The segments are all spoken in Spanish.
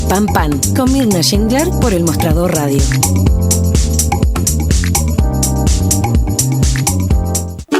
Pan Pan, con Mirna Schindler por El Mostrador Radio.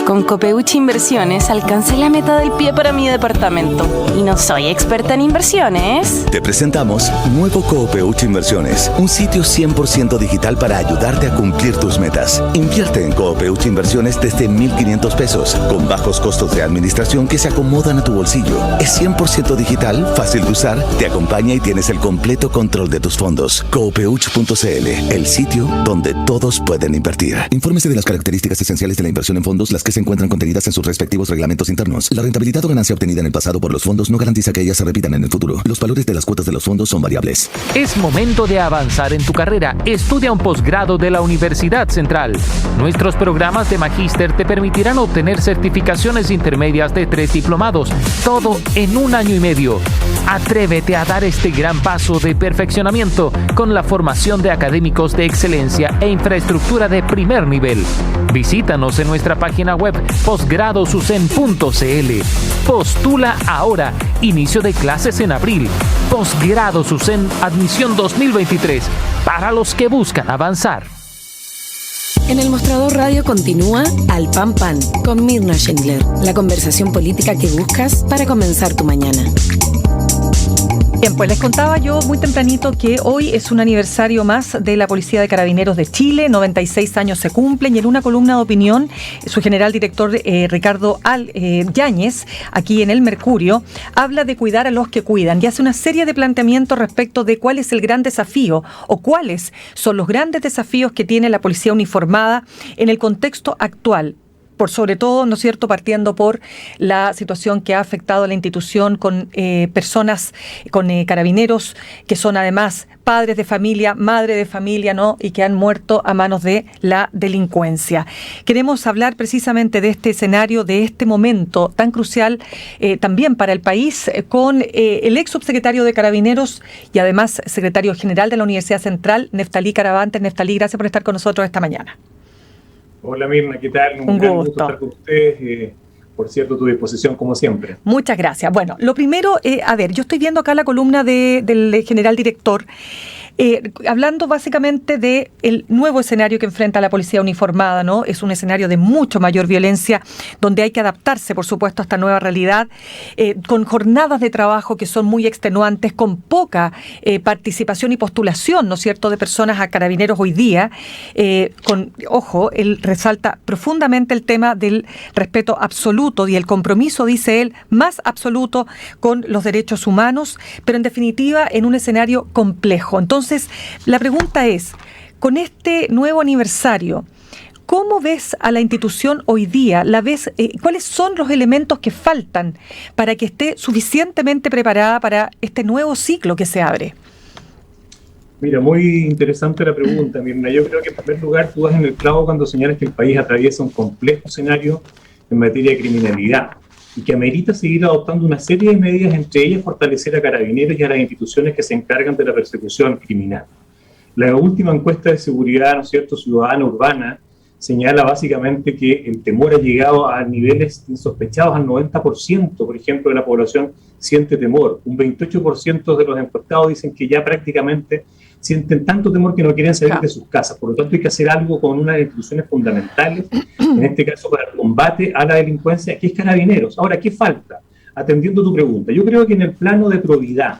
Con Copeuchi Inversiones alcancé la meta del pie para mi departamento. Y no soy experta en inversiones. Te presentamos Nuevo Copeuchi Inversiones, un sitio 100% digital para ayudarte a cumplir tus metas. Invierte en Copeuchi Inversiones desde 1,500 pesos, con bajos costos de administración que se acomodan a tu bolsillo. Es 100% digital, fácil de usar, te acompaña y tienes el completo control de tus fondos. Copeuchi.cl, el sitio donde todos pueden invertir. Infórmese de las características esenciales de la inversión en fondos, las que se encuentran contenidas en sus respectivos reglamentos internos. La rentabilidad o ganancia obtenida en el pasado por los fondos no garantiza que ellas se repitan en el futuro. Los valores de las cuotas de los fondos son variables. Es momento de avanzar en tu carrera. Estudia un posgrado de la Universidad Central. Nuestros programas de magíster te permitirán obtener certificaciones intermedias de 3 diplomados, todo en 1 año y medio. Atrévete a dar este gran paso de perfeccionamiento con la formación de académicos de excelencia e infraestructura de primer nivel. Visítanos en nuestra página web posgradosucen.cl. Postula ahora. Inicio de clases en abril. Posgrado Sucen Admisión 2023. Para los que buscan avanzar. En El Mostrador Radio continúa Al Pan Pan con Mirna Schindler. La conversación política que buscas para comenzar tu mañana. Bien, pues les contaba yo muy tempranito que hoy es un aniversario más de la Policía de Carabineros de Chile, 96 años se cumplen, y en una columna de opinión, su general director Ricardo Yáñez, aquí en El Mercurio, habla de cuidar a los que cuidan y hace una serie de planteamientos respecto de cuál es el gran desafío o cuáles son los grandes desafíos que tiene la policía uniformada en el contexto actual. Por sobre todo, ¿no es cierto?, partiendo por la situación que ha afectado a la institución con personas, con carabineros que son además padres de familia, madre de familia, ¿no?, y que han muerto a manos de la delincuencia. Queremos hablar precisamente de este escenario, de este momento tan crucial también para el país, con el ex subsecretario de Carabineros y además secretario general de la Universidad Central, Neftalí Caravantes. Neftalí, gracias por estar con nosotros esta mañana. Hola Mirna, ¿qué tal? Un gran gusto estar con ustedes. Por cierto, tu disposición como siempre. Muchas gracias. Bueno, lo primero, a ver, yo estoy viendo acá la columna del general director, hablando básicamente de el nuevo escenario que enfrenta la policía uniformada, ¿no? Es un escenario de mucho mayor violencia, donde hay que adaptarse, por supuesto, a esta nueva realidad, con jornadas de trabajo que son muy extenuantes, con poca participación y postulación, ¿no es cierto?, de personas a carabineros hoy día. Ojo, él resalta profundamente el tema del respeto absoluto y el compromiso, dice él, más absoluto con los derechos humanos, pero en definitiva en un escenario complejo. Entonces, la pregunta es, con este nuevo aniversario, ¿cómo ves a la institución hoy día? ¿Cuáles son los elementos que faltan para que esté suficientemente preparada para este nuevo ciclo que se abre? Mira, muy interesante la pregunta, Mirna. Yo creo que en primer lugar tú das en el clavo cuando señalas que el país atraviesa un complejo escenario en materia de criminalidad y que amerita seguir adoptando una serie de medidas, entre ellas fortalecer a Carabineros y a las instituciones que se encargan de la persecución criminal. La última encuesta de seguridad, ¿no es cierto?, ciudadana urbana, señala básicamente que el temor ha llegado a niveles insospechados al 90%, por ejemplo, de la población siente temor. Un 28% de los encuestados dicen que ya prácticamente sienten tanto temor que no quieren salir de sus casas. Por lo tanto, hay que hacer algo con una de las instituciones fundamentales, en este caso para el combate a la delincuencia, que es Carabineros. Ahora, ¿qué falta? Atendiendo tu pregunta, yo creo que en el plano de probidad,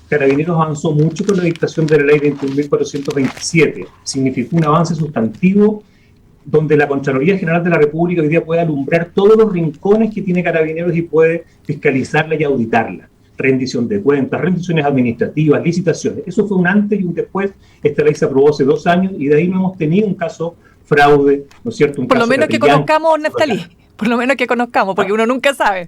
Carabineros avanzó mucho con la dictación de la ley 21.427. Significó un avance sustantivo donde la Contraloría General de la República hoy día puede alumbrar todos los rincones que tiene Carabineros y puede fiscalizarla y auditarla. Rendición de cuentas, rendiciones administrativas, licitaciones. Eso fue un antes y un después. Esta ley se aprobó hace 2 años y de ahí no hemos tenido un caso fraude, ¿no es cierto? Por lo menos que conozcamos, Neftalí. Por lo menos que conozcamos, porque uno nunca sabe.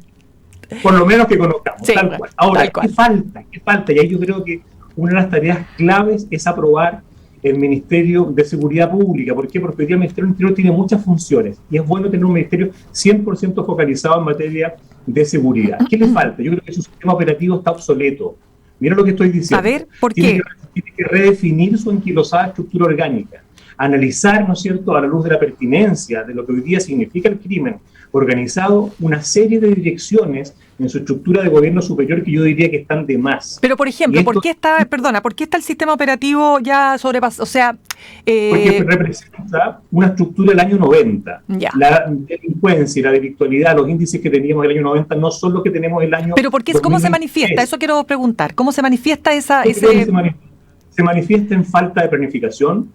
Por lo menos que conozcamos, sí, tal cual. Ahora, tal cual. ¿Qué falta? Y ahí yo creo que una de las tareas claves es aprobar el Ministerio de Seguridad Pública. ¿Por qué? Porque hoy día el Ministerio del Interior tiene muchas funciones y es bueno tener un ministerio 100% focalizado en materia de seguridad. ¿Qué le falta? Yo creo que su sistema operativo está obsoleto. Mira lo que estoy diciendo. A ver, ¿por qué? Tiene que redefinir su enquilosada estructura orgánica, analizar, ¿no es cierto?, a la luz de la pertinencia de lo que hoy día significa el crimen organizado, una serie de direcciones en su estructura de gobierno superior que yo diría que están de más. Pero, por ejemplo, ¿por qué está el sistema operativo ya sobrepasado? O sea... Porque representa una estructura del año 90. Ya. La delincuencia y la delictualidad, los índices que teníamos el año 90 no son los que tenemos el año... Pero, ¿cómo se manifiesta? Eso quiero preguntar. ¿Cómo se manifiesta Se manifiesta en falta de planificación,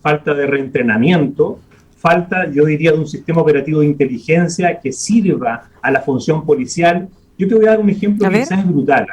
falta de reentrenamiento, falta, yo diría, de un sistema operativo de inteligencia que sirva a la función policial. Yo te voy a dar un ejemplo que quizás es brutal,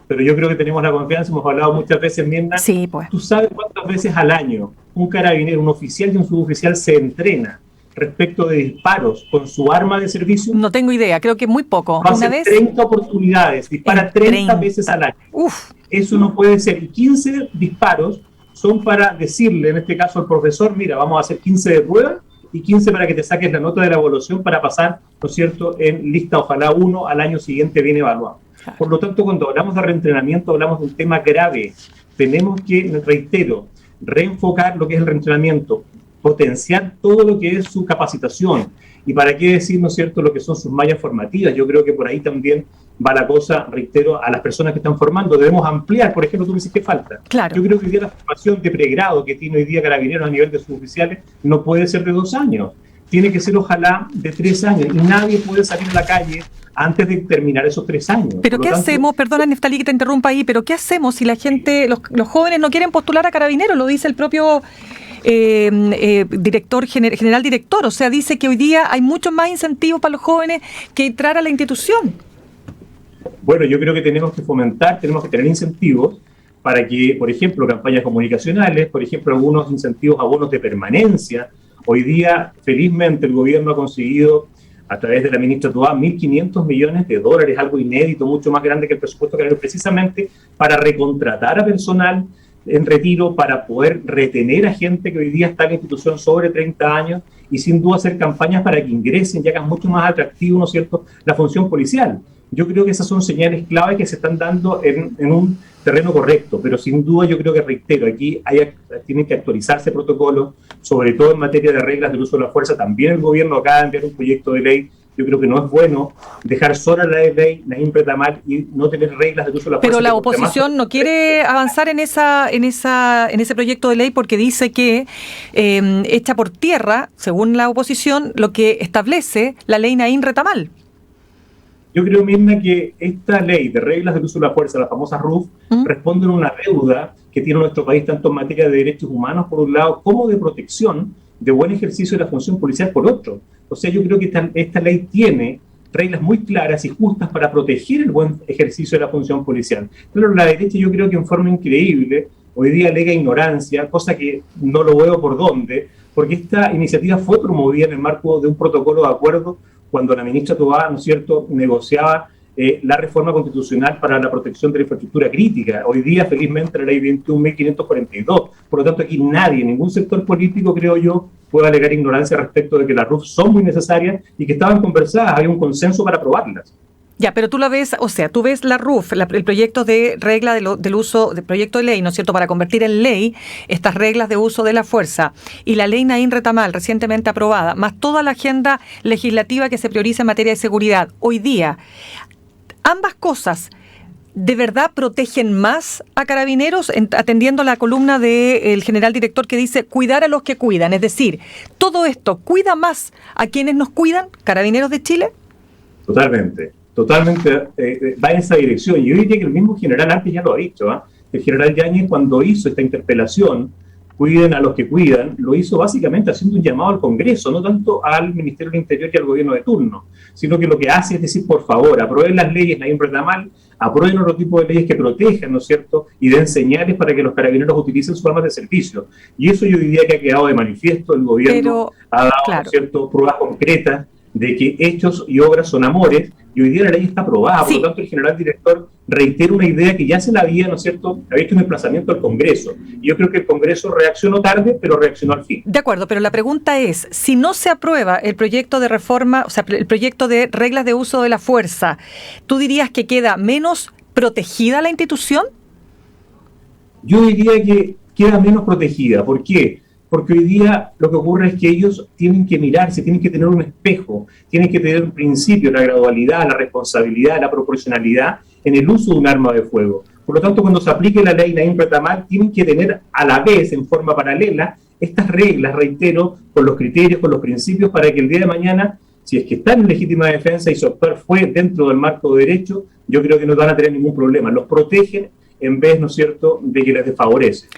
pero yo creo que tenemos la confianza, hemos hablado muchas veces, Mirna. Sí, pues. ¿Tú sabes cuántas veces al año un carabinero, un oficial y un suboficial se entrena respecto de disparos con su arma de servicio? No tengo idea, creo que muy poco. Una vez 30 oportunidades, dispara 30 veces al año. Uf. Eso no puede ser. Y 15 disparos son para decirle, en este caso al profesor, mira, vamos a hacer 15 de prueba y 15 para que te saques la nota de la evaluación para pasar, ¿no es cierto?, en lista, ojalá 1 al año siguiente bien evaluado. Por lo tanto, cuando hablamos de reentrenamiento, hablamos de un tema grave. Tenemos que, reitero, reenfocar lo que es el reentrenamiento, potenciar todo lo que es su capacitación. Y para qué decir, ¿no es cierto?, lo que son sus mallas formativas. Yo creo que por ahí también va la cosa, reitero, a las personas que están formando. Debemos ampliar, por ejemplo, tú me dices que falta. Claro. Yo creo que hoy día la formación de pregrado que tiene hoy día Carabineros a nivel de suboficiales no puede ser de 2 años. Tiene que ser, ojalá, de 3 años. Y nadie puede salir a la calle antes de terminar esos 3 años. Pero ¿qué hacemos? Perdona, Neftalí, que te interrumpa ahí, pero ¿qué hacemos si la gente, los jóvenes no quieren postular a Carabineros? Lo dice el propio general director. O sea, dice que hoy día hay muchos más incentivos para los jóvenes que entrar a la institución. Bueno, yo creo que tenemos que fomentar, tenemos que tener incentivos para que, por ejemplo, campañas comunicacionales, por ejemplo, algunos incentivos a bonos de permanencia. Hoy día, felizmente, el gobierno ha conseguido, a través de la ministra Toá, $1.500 millones, algo inédito, mucho más grande que el presupuesto que era precisamente para recontratar a personal en retiro, para poder retener a gente que hoy día está en la institución sobre 30 años y sin duda hacer campañas para que ingresen y hagan mucho más atractivo, ¿no es cierto?, la función policial. Yo creo que esas son señales clave que se están dando en un terreno correcto, pero sin duda yo creo que, reitero, aquí tienen que actualizarse protocolos, sobre todo en materia de reglas del uso de la fuerza. También el gobierno acaba de enviar un proyecto de ley. Yo creo que no es bueno dejar sola la ley, Naim Retamal, y no tener reglas del uso de la fuerza. Pero la oposición no quiere avanzar en ese proyecto de ley porque dice que echa por tierra, según la oposición, lo que establece la ley Naim Retamal. Yo creo, Mirna, que esta ley de reglas del uso de la fuerza, la famosa RUF, responde a una deuda que tiene nuestro país tanto en materia de derechos humanos, por un lado, como de protección, de buen ejercicio de la función policial, por otro. O sea, yo creo que esta ley tiene reglas muy claras y justas para proteger el buen ejercicio de la función policial. Pero la derecha, yo creo que en forma increíble, hoy día alega ignorancia, cosa que no lo veo por dónde, porque esta iniciativa fue promovida en el marco de un protocolo de acuerdo cuando la ministra Toá, ¿no es cierto?, negociaba la reforma constitucional para la protección de la infraestructura crítica. Hoy día, felizmente, la ley 21.542. Por lo tanto, aquí nadie, ningún sector político, creo yo, puede alegar ignorancia respecto de que las RUF son muy necesarias y que estaban conversadas, había un consenso para aprobarlas. Ya, pero tú la ves, o sea, tú ves la RUF, el proyecto de regla del uso, del proyecto de ley, ¿no es cierto?, para convertir en ley estas reglas de uso de la fuerza, y la ley Naim Retamal, recientemente aprobada, más toda la agenda legislativa que se prioriza en materia de seguridad. Hoy día, ambas cosas, ¿de verdad protegen más a Carabineros? Atendiendo la columna del general director que dice cuidar a los que cuidan, es decir, ¿todo esto cuida más a quienes nos cuidan, Carabineros de Chile? Totalmente va en esa dirección. Yo diría que el mismo general antes ya lo ha dicho, el general Yáñez, cuando hizo esta interpelación, cuiden a los que cuidan, lo hizo básicamente haciendo un llamado al Congreso, no tanto al Ministerio del Interior y al gobierno de turno, sino que lo que hace es decir, por favor, aprueben las leyes Naim Retamal, aprueben otro tipo de leyes que protejan, ¿no es cierto?, y den señales para que los carabineros utilicen sus armas de servicio. Y eso yo diría que ha quedado de manifiesto. El gobierno ha dado, claro, ¿no es cierto?, pruebas concretas de que hechos y obras son amores, y hoy día la ley está aprobada. Sí. Por lo tanto, el general director reitera una idea que ya se la había, ¿no es cierto?, había hecho un desplazamiento al Congreso. Y yo creo que el Congreso reaccionó tarde, pero reaccionó al fin. De acuerdo, pero la pregunta es, si no se aprueba el proyecto de reforma, o sea, el proyecto de reglas de uso de la fuerza, ¿tú dirías que queda menos protegida la institución? Yo diría que queda menos protegida. ¿Por qué? Porque hoy día lo que ocurre es que ellos tienen que mirarse, tienen que tener un espejo, tienen que tener un principio, la gradualidad, la responsabilidad, la proporcionalidad en el uso de un arma de fuego. Por lo tanto, cuando se aplique la ley Naim Retamal, tienen que tener a la vez, en forma paralela, estas reglas, reitero, con los criterios, con los principios, para que el día de mañana, si es que están en legítima defensa y su actuar fue dentro del marco de derecho, yo creo que no van a tener ningún problema. Los protegen en vez, ¿no es cierto?, de que les desfavorece.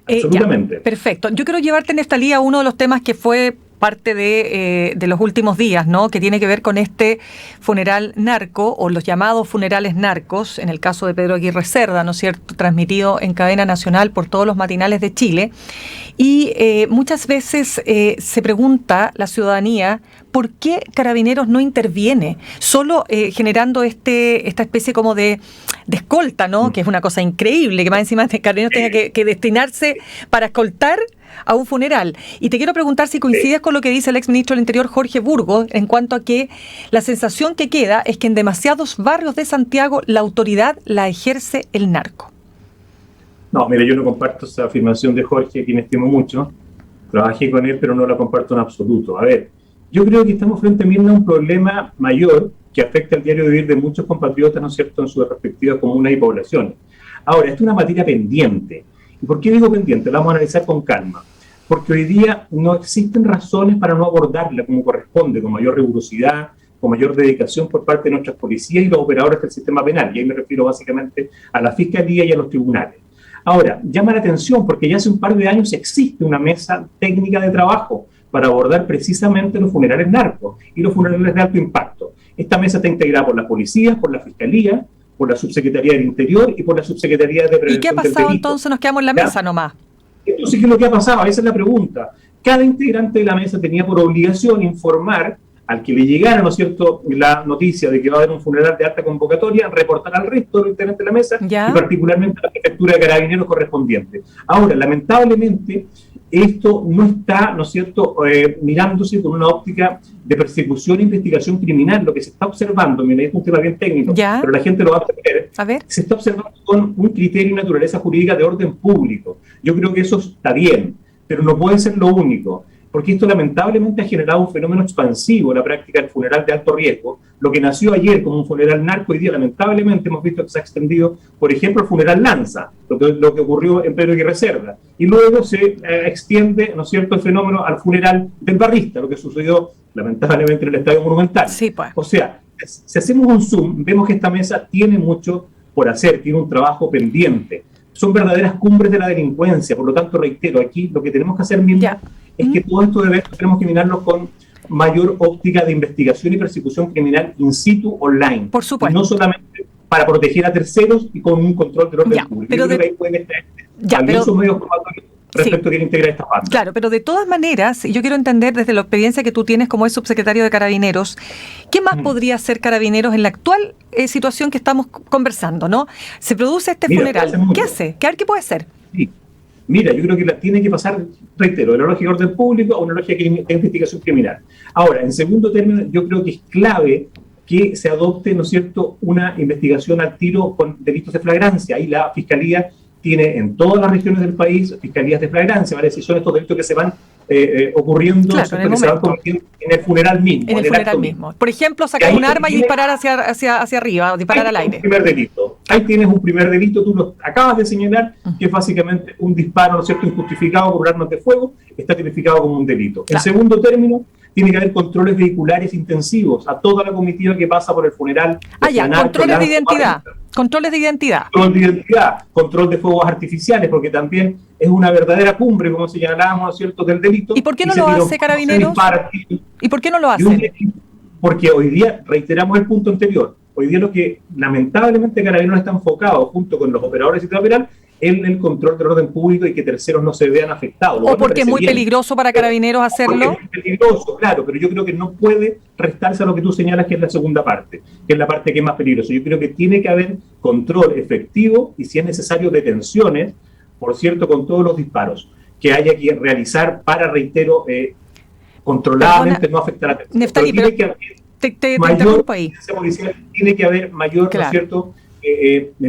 Absolutamente. Perfecto. Yo quiero llevarte, Neftalí, a uno de los temas que fue parte de los últimos días, ¿no? Que tiene que ver con este funeral narco o los llamados funerales narcos, en el caso de Pedro Aguirre Cerda, ¿no es cierto?, transmitido en cadena nacional por todos los matinales de Chile. Y muchas veces se pregunta la ciudadanía por qué Carabineros no interviene, solo generando esta especie como de escolta, ¿no? Que es una cosa increíble, que más encima Carabineros tenga que destinarse para escoltar a un funeral. Y te quiero preguntar si coincides con lo que dice el exministro del Interior, Jorge Burgos, en cuanto a que la sensación que queda es que en demasiados barrios de Santiago la autoridad la ejerce el narco. No, mira, yo no comparto esa afirmación de Jorge, a quien estimo mucho. Trabajé con él, pero no la comparto en absoluto. A ver, yo creo que estamos frente a un problema mayor que afecta al diario vivir de muchos compatriotas, ¿no es cierto?, en sus respectivas comunas y poblaciones. Ahora, esto es una materia pendiente. ¿Y por qué digo pendiente? La vamos a analizar con calma. Porque hoy día no existen razones para no abordarla como corresponde, con mayor rigurosidad, con mayor dedicación por parte de nuestras policías y los operadores del sistema penal. Y ahí me refiero básicamente a la Fiscalía y a los tribunales. Ahora, llama la atención porque ya hace un par de años existe una mesa técnica de trabajo para abordar precisamente los funerales narcos y los funerales de alto impacto. Esta mesa está integrada por las policías, por la Fiscalía, por la Subsecretaría del Interior y por la Subsecretaría de Prevención. ¿Y qué ha pasado entonces? Nos quedamos en la mesa nomás. Entonces, ¿qué es lo que ha pasado? Esa es la pregunta. Cada integrante de la mesa tenía por obligación informar al que le llegara, ¿no es cierto?, la noticia de que va a haber un funeral de alta convocatoria, reportar al resto de los integrantes de la mesa y particularmente a la prefectura de Carabineros correspondiente. Ahora, lamentablemente, esto no está, ¿no es cierto?, mirándose con una óptica de persecución e investigación criminal. Lo que se está observando, mira, es un tema bien técnico, pero la gente lo va a ver, se está observando con un criterio y naturaleza jurídica de orden público. Yo creo que eso está bien, pero no puede ser lo único, porque esto lamentablemente ha generado un fenómeno expansivo, la práctica del funeral de alto riesgo. Lo que nació ayer como un funeral narco, hoy día lamentablemente hemos visto que se ha extendido, por ejemplo, el funeral Lanza, lo que ocurrió en Pedro Aguirre Cerda, y luego se extiende, ¿no es cierto?, el fenómeno al funeral del Barrista, lo que sucedió lamentablemente en el Estadio Monumental. Sí, pues. O sea, si hacemos un zoom, vemos que esta mesa tiene mucho por hacer, tiene un trabajo pendiente. Son verdaderas cumbres de la delincuencia, por lo tanto, reitero, aquí lo que tenemos que hacer mismo es que todo esto tenemos que mirarlo con mayor óptica de investigación y persecución criminal in situ online. Por supuesto. Y no solamente para proteger a terceros y con un control del orden público. Pero ahí pueden estar valiosos medios formatorios respecto a quién integra esta parte. Claro, pero de todas maneras, yo quiero entender desde la experiencia que tú tienes como es subsecretario de Carabineros, ¿qué más podría hacer Carabineros en la actual situación que estamos conversando, ¿no? Se produce este funeral. ¿Qué hace? ¿Qué puede hacer? Sí. Mira, yo creo que tiene que pasar, reitero, de la lógica de orden público a una lógica de investigación criminal. Ahora, en segundo término, yo creo que es clave que se adopte, ¿no es cierto?, una investigación al tiro con delitos de flagrancia. Ahí la Fiscalía tiene en todas las regiones del país fiscalías de flagrancia, ¿vale? Si son estos delitos que se van ocurriendo, claro, que se van cometiendo en el funeral mismo. En el funeral mismo. Por ejemplo, sacar un arma y disparar hacia arriba, o disparar al aire. Un primer delito. Ahí tienes un primer delito, tú lo acabas de señalar, que es básicamente un disparo, ¿no es cierto?, injustificado por armas de fuego, está tipificado como un delito. Claro. En segundo término, tiene que haber controles vehiculares intensivos a toda la comitiva que pasa por el funeral. Controles de identidad. Controles de identidad. Control de identidad, control de fuegos artificiales, porque también es una verdadera cumbre, como señalábamos, ¿no es cierto?, del delito. ¿Y por qué no lo hace Carabineros? ¿Y por qué no lo hace? Porque hoy día, reiteramos el punto anterior, hoy día lo que lamentablemente Carabineros está enfocado, junto con los operadores de sistema penal, en el control del orden público y que terceros no se vean afectados. O porque es muy peligroso para Carabineros hacerlo. Porque es muy peligroso, claro, pero yo creo que no puede restarse a lo que tú señalas, que es la segunda parte, que es la parte que es más peligrosa. Yo creo que tiene que haber control efectivo y, si es necesario, detenciones, por cierto, con todos los disparos que haya que realizar para, reitero, controladamente no afectar a terceros. Neftalí, pero tiene que haber te interrumpo ahí. Tiene que haber mayor, claro, ¿no es cierto?,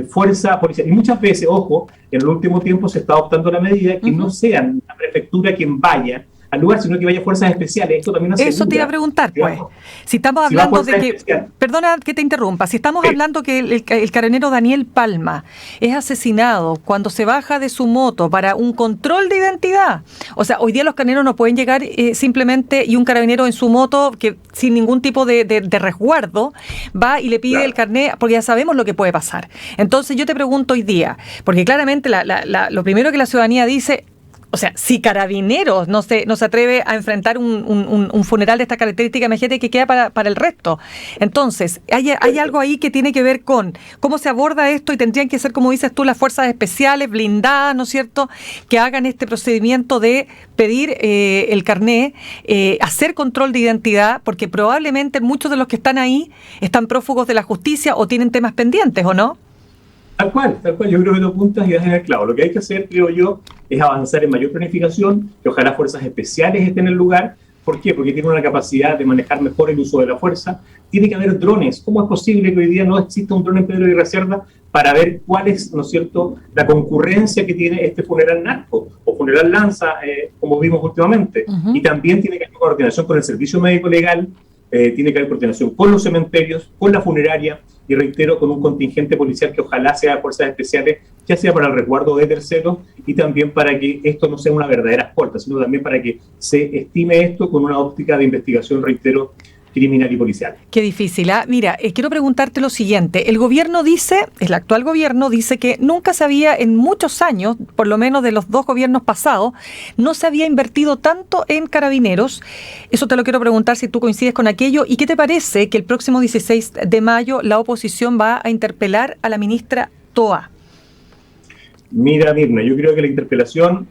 fuerza policial. Y muchas veces, ojo, en el último tiempo se está adoptando la medida que no sea la prefectura quien vaya al lugar, sino que vaya fuerzas especiales. Esto también Eso te iba a preguntar, pues. Si estamos hablando de que, perdona que te interrumpa, si estamos hablando que el carabinero Daniel Palma es asesinado cuando se baja de su moto para un control de identidad, o sea, hoy día los carabineros no pueden llegar simplemente y un carabinero en su moto que sin ningún tipo de resguardo va y le pide el carnet, porque ya sabemos lo que puede pasar. Entonces yo te pregunto hoy día, porque claramente lo primero que la ciudadanía dice, o sea, si Carabineros no se atreve a enfrentar un funeral de esta característica, imagínate que queda para el resto. Entonces, hay algo ahí que tiene que ver con cómo se aborda esto y tendrían que ser, como dices tú, las fuerzas especiales, blindadas, ¿no es cierto?, que hagan este procedimiento de pedir el carné, hacer control de identidad, porque probablemente muchos de los que están ahí están prófugos de la justicia o tienen temas pendientes, ¿o no? Tal cual. Yo creo que tú apuntas y das en el clavo. Lo que hay que hacer, creo yo, es avanzar en mayor planificación, que ojalá fuerzas especiales estén en el lugar. ¿Por qué? Porque tienen una capacidad de manejar mejor el uso de la fuerza. Tiene que haber drones. ¿Cómo es posible que hoy día no exista un dron en Pedro y Reserva para ver cuál es, ¿no es cierto?, la concurrencia que tiene este funeral narco o funeral Lanza, como vimos últimamente? Y también tiene que haber coordinación con el servicio médico legal, tiene que haber coordinación con los cementerios, con la funeraria, y reitero, con un contingente policial que ojalá sea de fuerzas especiales, ya sea para el resguardo de terceros y también para que esto no sea una verdadera escolta, sino también para que se estime esto con una óptica de investigación, reitero, criminal y policial. Qué difícil, ¿ah? Mira, quiero preguntarte lo siguiente. El gobierno dice, el actual gobierno dice que nunca se había, en muchos años, por lo menos de los 2 gobiernos pasados, no se había invertido tanto en carabineros. Eso te lo quiero preguntar si tú coincides con aquello. ¿Y qué te parece que el próximo 16 de mayo la oposición va a interpelar a la ministra Toa? Mira, Mirna, yo creo que la interpelación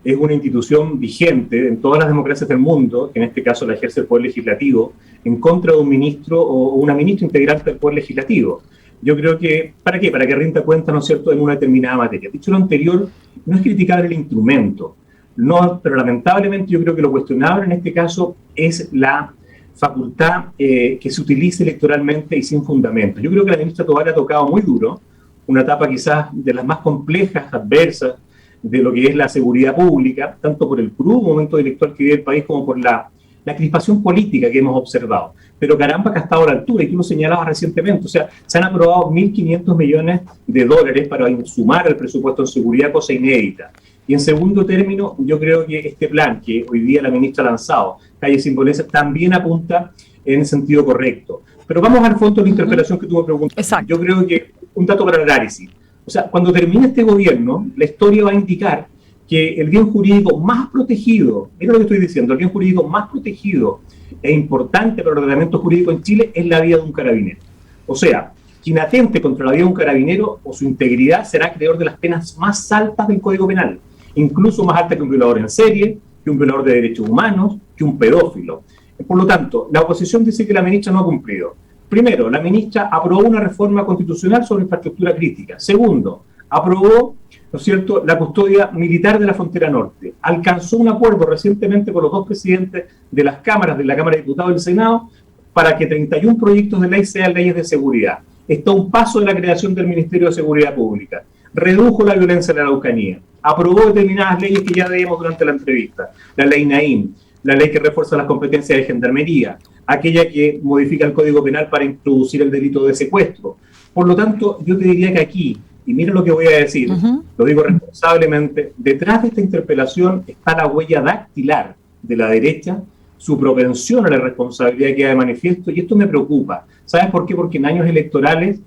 es una institución vigente en todas las democracias del mundo, que en este caso la ejerce el Poder Legislativo, en contra de un ministro o una ministra integrante del Poder Legislativo. Yo creo que, ¿para qué? Para que rinda cuenta, ¿no es cierto?, en una determinada materia. Dicho lo anterior, no es criticar el instrumento, no, pero lamentablemente yo creo que lo cuestionable en este caso es la facultad que se utilice electoralmente y sin fundamento. Yo creo que la ministra Tovar ha tocado muy duro, una etapa quizás de las más complejas, adversas, de lo que es la seguridad pública, tanto por el crudo momento electoral que vive el país como por la crispación política que hemos observado. Pero caramba, que ha estado a la altura, y tú lo señalabas recientemente, o sea, se han aprobado 1.500 millones de dólares para sumar al presupuesto en seguridad, cosa inédita. Y en segundo término, yo creo que este plan que hoy día la ministra ha lanzado, Calle Sin Violencia, también apunta en el sentido correcto. Pero vamos al fondo de la interpelación que tú me preguntas. Exacto. Yo creo que un dato para el análisis. O sea, cuando termine este gobierno, la historia va a indicar que el bien jurídico más protegido, mira lo que estoy diciendo, el bien jurídico más protegido e importante para el ordenamiento jurídico en Chile es la vida de un carabinero. O sea, quien atente contra la vida de un carabinero o su integridad será acreedor de las penas más altas del Código Penal, incluso más altas que un violador en serie, que un violador de derechos humanos, que un pedófilo. Por lo tanto, la oposición dice que la ministra no ha cumplido. Primero, la ministra aprobó una reforma constitucional sobre infraestructura crítica. Segundo, aprobó, ¿no es cierto?, la custodia militar de la frontera norte. Alcanzó un acuerdo recientemente con los 2 presidentes de las cámaras, de la Cámara de Diputados y del Senado, para que 31 proyectos de ley sean leyes de seguridad. Está a un paso de la creación del Ministerio de Seguridad Pública. Redujo la violencia en la Araucanía. Aprobó determinadas leyes que ya veíamos durante la entrevista. La ley Naim, la ley que refuerza las competencias de gendarmería, aquella que modifica el Código Penal para introducir el delito de secuestro. Por lo tanto, yo te diría que aquí, y mira lo que voy a decir, lo digo responsablemente, detrás de esta interpelación está la huella dactilar de la derecha, su propensión a la responsabilidad que da de manifiesto, y esto me preocupa. ¿Sabes por qué? Porque en años electorales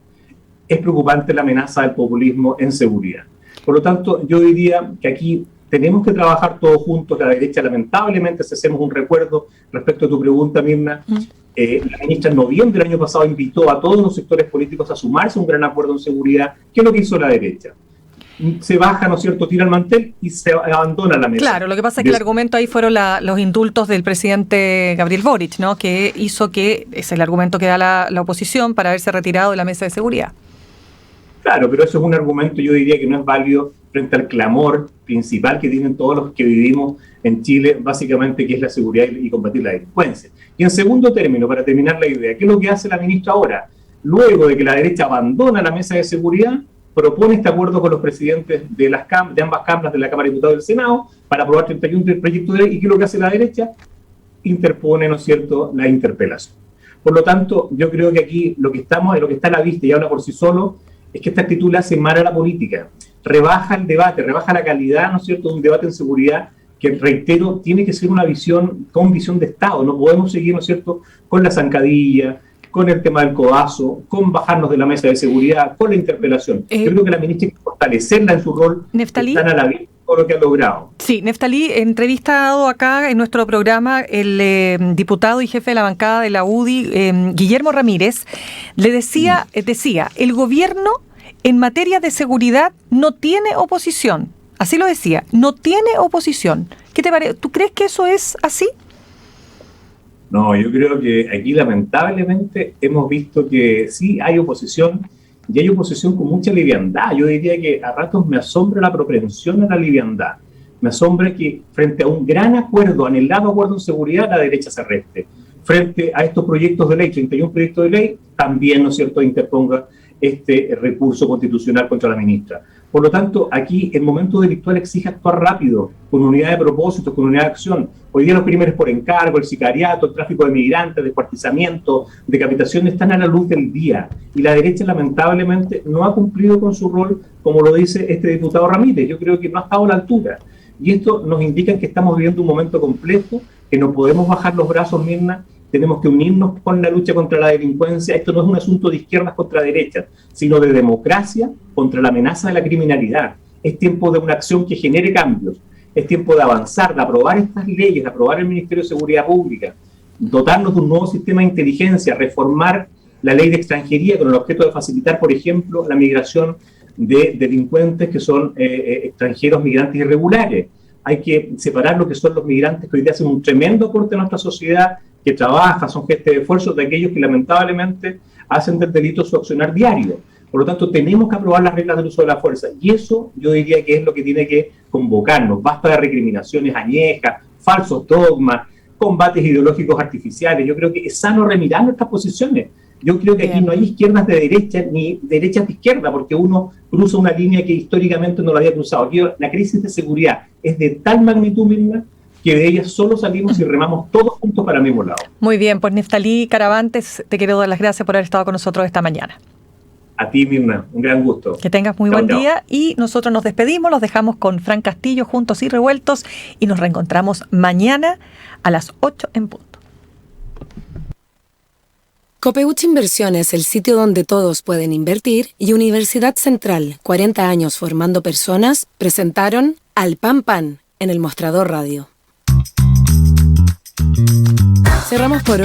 es preocupante la amenaza del populismo en seguridad. Por lo tanto, yo diría que aquí tenemos que trabajar todos juntos. La derecha, lamentablemente, si hacemos un recuerdo respecto a tu pregunta, Mirna, la ministra en noviembre del año pasado invitó a todos los sectores políticos a sumarse a un gran acuerdo en seguridad. ¿Qué es lo que hizo la derecha? Se baja, ¿no es cierto?, tira el mantel y se abandona la mesa. Claro, lo que pasa es que el argumento ahí fueron los indultos del presidente Gabriel Boric, ¿no?, que hizo que, es el argumento que da la oposición para haberse retirado de la mesa de seguridad. Claro, pero eso es un argumento, yo diría, que no es válido frente al clamor principal que tienen todos los que vivimos en Chile, básicamente, que es la seguridad y combatir la delincuencia. Y en segundo término, para terminar la idea, ¿qué es lo que hace la ministra ahora? luego de que la derecha abandona la mesa de seguridad, propone este acuerdo con los presidentes de ambas cámaras, de la Cámara de Diputados y del Senado, para aprobar 31 proyectos de ley. ¿Y qué es lo que hace la derecha? Interpone, ¿no es cierto?, la interpelación. Por lo tanto, yo creo que aquí lo que está a la vista y habla por sí solo, es que esta actitud le hace mal a la política, rebaja el debate, rebaja la calidad, ¿no es cierto?, de un debate en seguridad que, reitero, tiene que ser una visión con visión de Estado. No podemos seguir, ¿no es cierto?, con la zancadilla, con el tema del codazo, con bajarnos de la mesa de seguridad, con la interpelación. Yo creo que la ministra hay que fortalecerla en su rol, Neftalí, están a la vista por lo que ha logrado. Sí, Neftalí, entrevistado acá en nuestro programa el diputado y jefe de la bancada de la UDI, Guillermo Ramírez, le decía, el gobierno en materia de seguridad no tiene oposición. Así lo decía, no tiene oposición. ¿Qué te parece? ¿Tú crees que eso es así? No, yo creo que aquí lamentablemente hemos visto que sí hay oposición, y hay oposición con mucha liviandad. Yo diría que a ratos me asombra la propensión a la liviandad. Me asombra que frente a un gran acuerdo, anhelado acuerdo en seguridad, la derecha se reste. Frente a estos proyectos de ley, 31 proyectos de ley, también, ¿no es cierto?, interponga este recurso constitucional contra la ministra. Por lo tanto, aquí el momento delictual exige actuar rápido, con unidad de propósitos, con unidad de acción. Hoy día los crímenes por encargo, el sicariato, el tráfico de migrantes, descuartizamiento, decapitación están a la luz del día. Y la derecha lamentablemente no ha cumplido con su rol, como lo dice este diputado Ramírez. Yo creo que no ha estado a la altura. Y esto nos indica que estamos viviendo un momento complejo, que no podemos bajar los brazos, Mirna. Tenemos que unirnos con la lucha contra la delincuencia. Esto no es un asunto de izquierdas contra derechas, sino de democracia contra la amenaza de la criminalidad. Es tiempo de una acción que genere cambios. Es tiempo de avanzar, de aprobar estas leyes, de aprobar el Ministerio de Seguridad Pública, dotarnos de un nuevo sistema de inteligencia, reformar la ley de extranjería con el objeto de facilitar, por ejemplo, la migración de delincuentes que son extranjeros, migrantes irregulares. Hay que separar lo que son los migrantes que hoy día hacen un tremendo aporte a nuestra sociedad, que trabaja, son gestos de esfuerzo, de aquellos que lamentablemente hacen del delito su accionar diario. Por lo tanto, tenemos que aprobar las reglas del uso de la fuerza. Y eso yo diría que es lo que tiene que convocarnos. Basta de recriminaciones añejas, falsos dogmas, combates ideológicos artificiales. Yo creo que es sano remirar nuestras posiciones. Yo creo que aquí no hay izquierdas de derecha ni derechas de izquierda, porque uno cruza una línea que históricamente no la había cruzado. Aquí la crisis de seguridad es de tal magnitud, Mirna, que de ellas solo salimos y remamos todos juntos para el mismo lado. Muy bien, pues Neftalí Caravantes, te quiero dar las gracias por haber estado con nosotros esta mañana. A ti, Mirna, un gran gusto. Que tengas muy buen día y nosotros nos despedimos, los dejamos con Fran Castillo, Juntos y Revueltos, y nos reencontramos mañana a las 8 en punto. Copeuch Inversiones, el sitio donde todos pueden invertir, y Universidad Central, 40 años formando personas, presentaron Al Pan Pan en el Mostrador Radio. Cerramos por hoy.